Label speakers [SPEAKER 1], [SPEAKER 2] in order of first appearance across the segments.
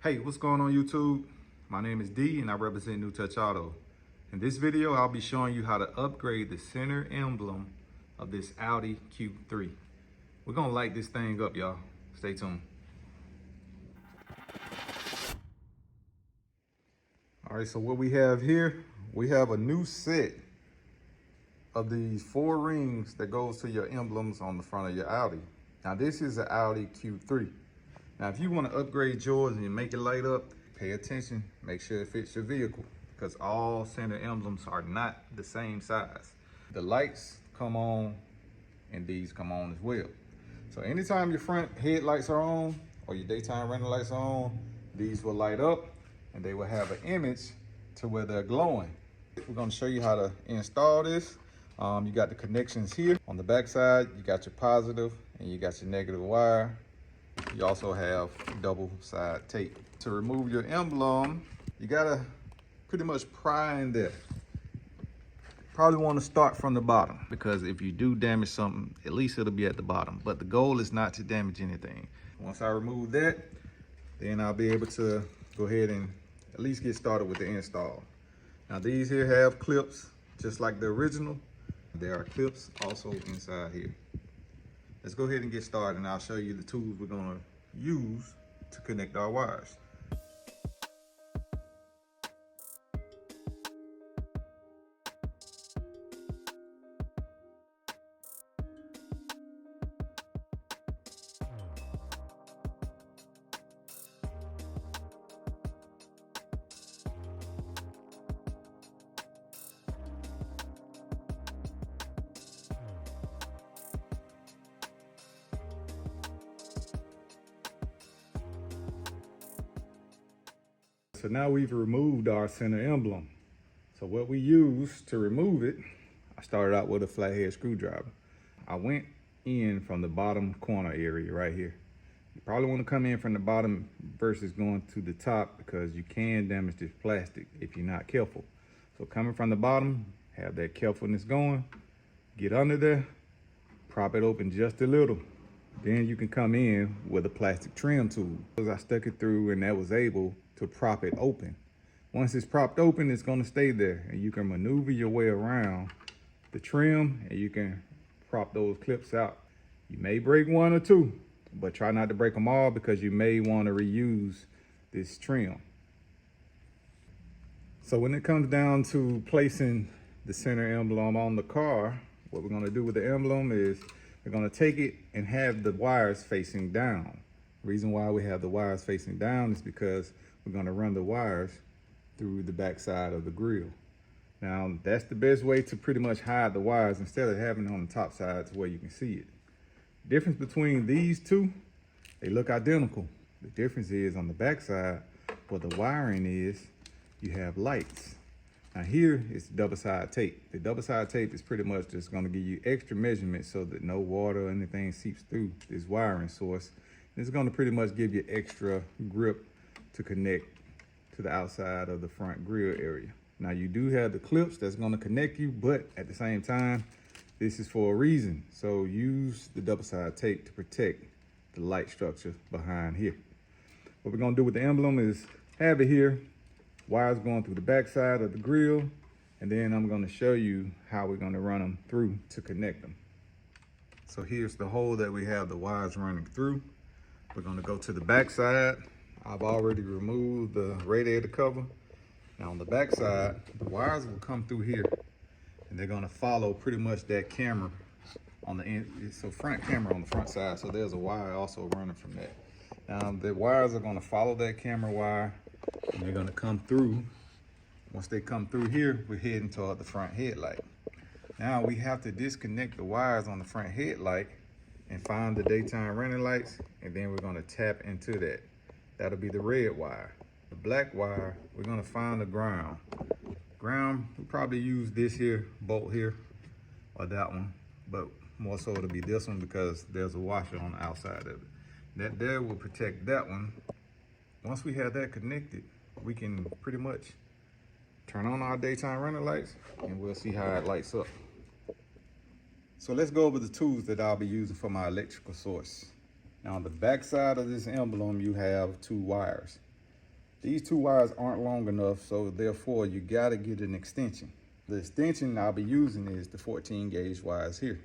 [SPEAKER 1] Hey, what's going on YouTube? My name is D and I represent New Touch Auto. In this video, I'll be showing you how to upgrade the center emblem of this Audi Q3. We're gonna light this thing up, y'all. Stay tuned. All right, so what we have here, we have a new set of these 4 rings that goes to your emblems on the front of your Audi. Now this is an Audi Q3. Now if you want to upgrade yours and you make it light up, pay attention, make sure it fits your vehicle, because all center emblems are not the same size. The lights come on and these come on as well. So anytime your front headlights are on or your daytime running lights are on, these will light up and they will have an image to where they're glowing. We're going to show you how to install this. You got the connections here on the back side. You got your positive and you got your negative wire. You also have double side tape. To remove your emblem, you gotta pretty much pry in there. Probably want to start from the bottom, because if you do damage something, at least it'll be at the bottom. But the goal is not to damage anything. Once I remove that, then I'll be able to go ahead and at least get started with the install. Now these here have clips, just like the original. There are clips also inside here. Let's go ahead and get started, and I'll show you the tools we're gonna use to connect our wires. So now we've removed our center emblem. So what we use to remove it, I started out with a flathead screwdriver. I went in from the bottom corner area right here. You probably want to come in from the bottom versus going to the top, because you can damage this plastic if you're not careful. So coming from the bottom, have that carefulness going, get under there, prop it open just a little. Then you can come in with a plastic trim tool. I stuck it through and that was able to prop it open. Once it's propped open, it's gonna stay there, and you can maneuver your way around the trim and you can prop those clips out. You may break 1 or 2, but try not to break them all, because you may wanna reuse this trim. So when it comes down to placing the center emblem on the car, what we're gonna do with the emblem is we're gonna take it and have the wires facing down. The reason why we have the wires facing down is because we're gonna run the wires through the back side of the grille. Now, that's the best way to pretty much hide the wires, instead of having it on the top side to where you can see it. Difference between these two, they look identical. The difference is on the back side, where the wiring is, you have lights. Now here is double side tape. The double side tape is pretty much just gonna give you extra measurements so that no water or anything seeps through this wiring source. It's gonna pretty much give you extra grip to connect to the outside of the front grille area. Now you do have the clips that's gonna connect you, but at the same time, this is for a reason. So use the double side tape to protect the light structure behind here. What we're gonna do with the emblem is have it here, wires going through the back side of the grille, and then I'm gonna show you how we're gonna run them through to connect them. So here's the hole that we have the wires running through. We're gonna go to the back side. I've already removed the radiator cover. Now on the back side, the wires will come through here, and they're gonna follow pretty much that camera on the end. So front camera on the front side. So there's a wire also running from that. Now the wires are gonna follow that camera wire, and they're gonna come through. Once they come through here, we're heading toward the front headlight. Now we have to disconnect the wires on the front headlight and find the daytime running lights, and then we're gonna tap into that. That'll be the red wire. The black wire, we're gonna find the ground. Ground, we probably use this here, bolt here, or that one, but more so it'll be this one because there's a washer on the outside of it. That there will protect that one. Once we have that connected, we can pretty much turn on our daytime running lights and we'll see how it lights up. So let's go over the tools that I'll be using for my electrical source. Now on the back side of this emblem, you have 2 wires. These two wires aren't long enough, so therefore you gotta get an extension. The extension I'll be using is the 14 gauge wires here.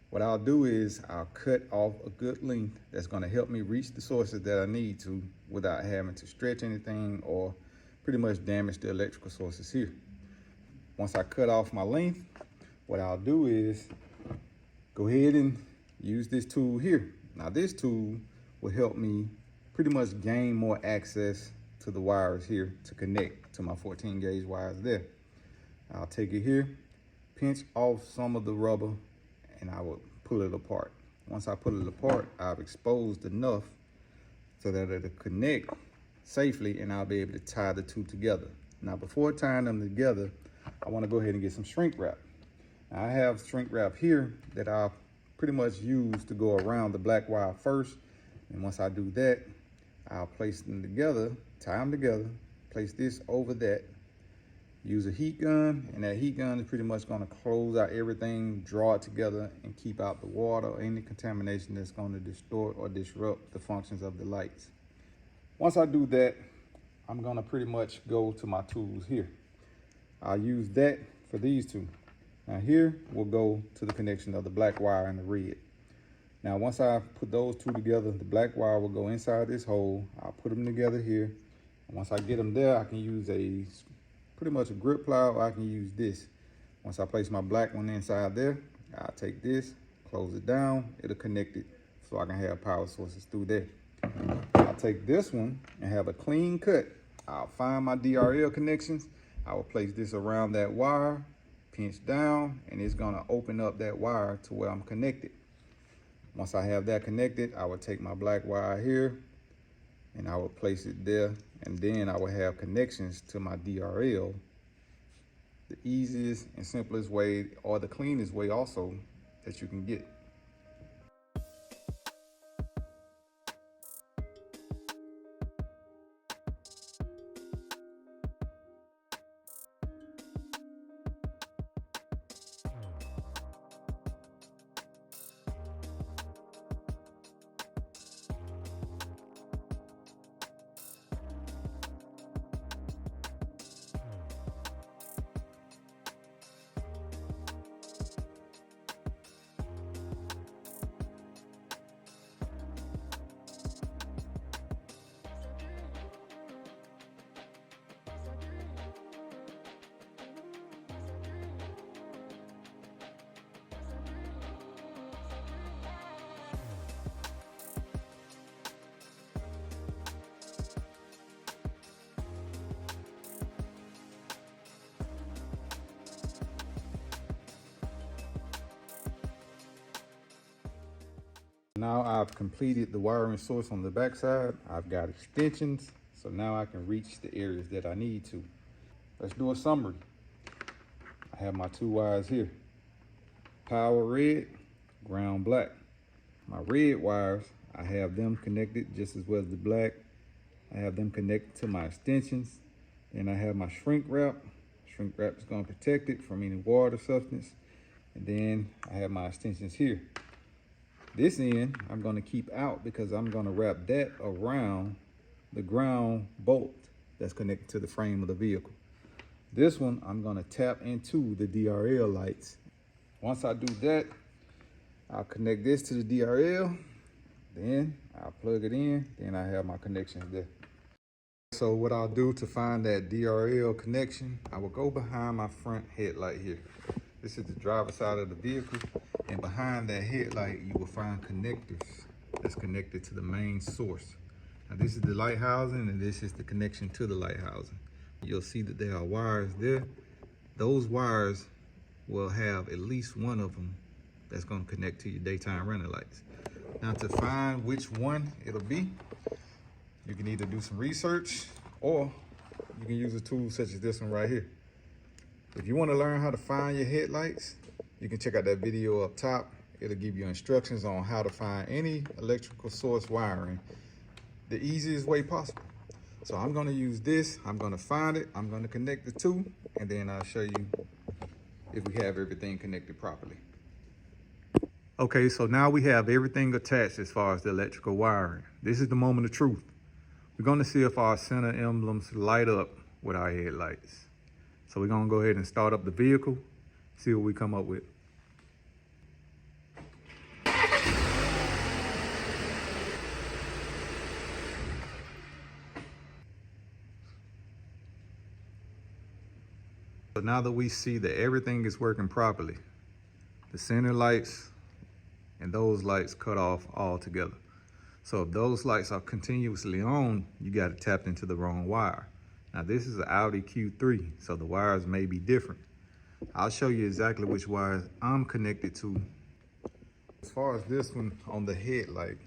[SPEAKER 1] What I'll do is I'll cut off a good length that's gonna help me reach the sources that I need to without having to stretch anything or pretty much damage the electrical sources here. Once I cut off my length, what I'll do is go ahead and use this tool here. Now this tool will help me pretty much gain more access to the wires here to connect to my 14 gauge wires there. I'll take it here, pinch off some of the rubber, and I will pull it apart. Once I pull it apart, I've exposed enough so that it'll connect safely and I'll be able to tie the two together. Now before tying them together, I want to go ahead and get some shrink wrap. Now, I have shrink wrap here that I'll pretty much use to go around the black wire first. And once I do that, I'll place them together, tie them together, place this over that, use a heat gun, and that heat gun is pretty much gonna close out everything, draw it together, and keep out the water or any contamination that's gonna distort or disrupt the functions of the lights. Once I do that, I'm gonna pretty much go to my tools here. I'll use that for these two. Now here, we'll go to the connection of the black wire and the red. Now once I put those two together, the black wire will go inside this hole. I'll put them together here. And once I get them there, I can use pretty much a grip plier, or I can use this. Once I place my black one inside there, I'll take this, close it down, it'll connect it so I can have power sources through there. I'll take this one and have a clean cut. I'll find my DRL connections. I will place this around that wire, pinch down, and it's gonna open up that wire to where I'm connected. Once I have that connected, I will take my black wire here and I will place it there, and then I will have connections to my DRL. The easiest and simplest way, or the cleanest way also, that you can get. Now I've completed the wiring source on the back side. I've got extensions, so now I can reach the areas that I need to. Let's do a summary. I have my two wires here. Power red, ground black. My red wires, I have them connected just as well as the black. I have them connected to my extensions. Then I have my shrink wrap. Shrink wrap is going to protect it from any water substance. And then I have my extensions here. This end I'm going to keep out because I'm going to wrap that around the ground bolt that's connected to the frame of the vehicle. This one I'm going to tap into the DRL lights. Once I do that, I'll connect this to the DRL, then I'll plug it in, then I have my connections there. So what I'll do to find that DRL connection, I will go behind my front headlight here. This is the driver's side of the vehicle, and behind that headlight, you will find connectors that's connected to the main source. Now this is the light housing, and this is the connection to the light housing. You'll see that there are wires there. Those wires will have at least one of them that's gonna connect to your daytime running lights. Now to find which one it'll be, you can either do some research or you can use a tool such as this one right here. If you want to learn how to find your headlights, you can check out that video up top. It'll give you instructions on how to find any electrical source wiring the easiest way possible. So I'm going to use this, I'm going to find it, I'm going to connect the two, and then I'll show you if we have everything connected properly. Okay, so now we have everything attached as far as the electrical wiring. This is the moment of truth. we're gonna see if our center emblems light up with our headlights. So we're gonna go ahead and start up the vehicle, see what we come up with. So now that we see that everything is working properly, the center lights and those lights cut off altogether. So if those lights are continuously on, you got it tapped into the wrong wire. Now this is an Audi Q3, so the wires may be different. I'll show you exactly which wires I'm connected to. As far as this one on the headlight,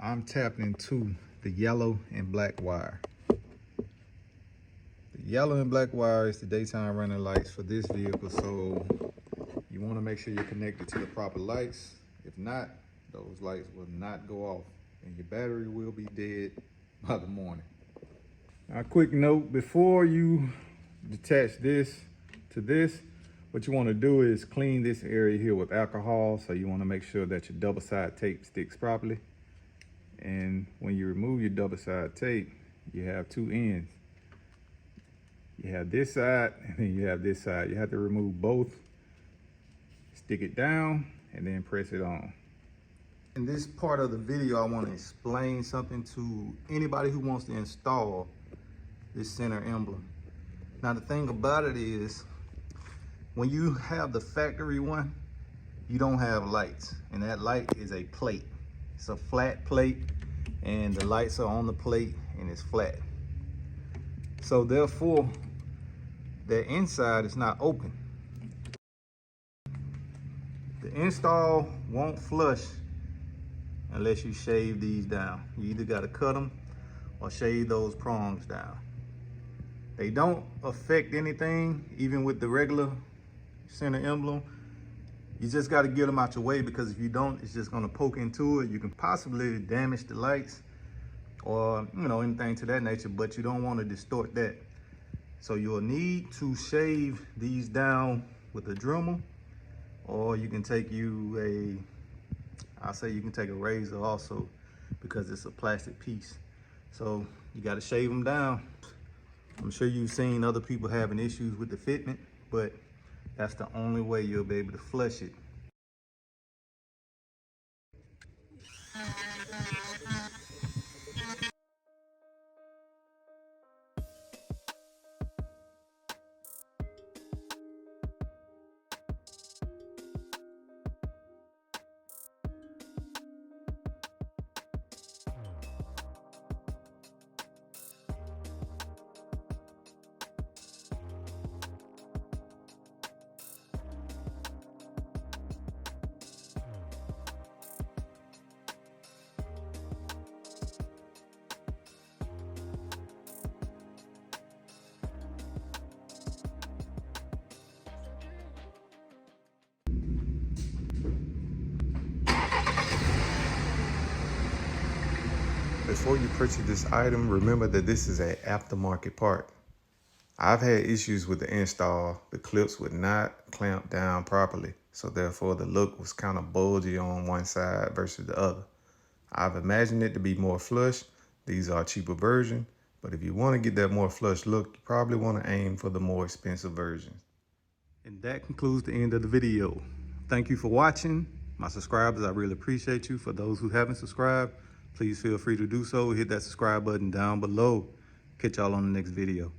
[SPEAKER 1] I'm tapped into the yellow and black wire. The yellow and black wire is the daytime running lights for this vehicle, so you want to make sure you're connected to the proper lights. If not, those lights will not go off and your battery will be dead by the morning. Now, a quick note, before you detach this to this, what you want to do is clean this area here with alcohol. So you want to make sure that your double side tape sticks properly. And when you remove your double side tape, you have two ends. You have this side and then you have this side. You have to remove both, stick it down, and then press it on. In this part of the video, I want to explain something to anybody who wants to install this center emblem. Now the thing about it is, when you have the factory one, you don't have lights, and that light is a plate. It's a flat plate, and the lights are on the plate and it's flat. So therefore, the inside is not open. The install won't flush unless you shave these down. You either got to cut them or shave those prongs down. They don't affect anything, even with the regular center emblem. You just got to get them out your way, because if you don't, it's just going to poke into it. You can possibly damage the lights or, you know, anything to that nature, but you don't want to distort that. So you'll need to shave these down with a Dremel, or you can take I'll say you can take a razor also, because it's a plastic piece. So you got to shave them down. I'm sure you've seen other people having issues with the fitment, but that's the only way you'll be able to flush it. Before you purchase this item, remember that this is an aftermarket part. I've had issues with the install. The clips would not clamp down properly, so therefore the look was kind of bulgy on one side versus the other. I've imagined it to be more flush. These are a cheaper version, but if you want to get that more flush look, you probably want to aim for the more expensive version. And that concludes the end of the video. Thank you for watching. My subscribers, I really appreciate you. For those who haven't subscribed, please feel free to do so. Hit that subscribe button down below. Catch y'all on the next video.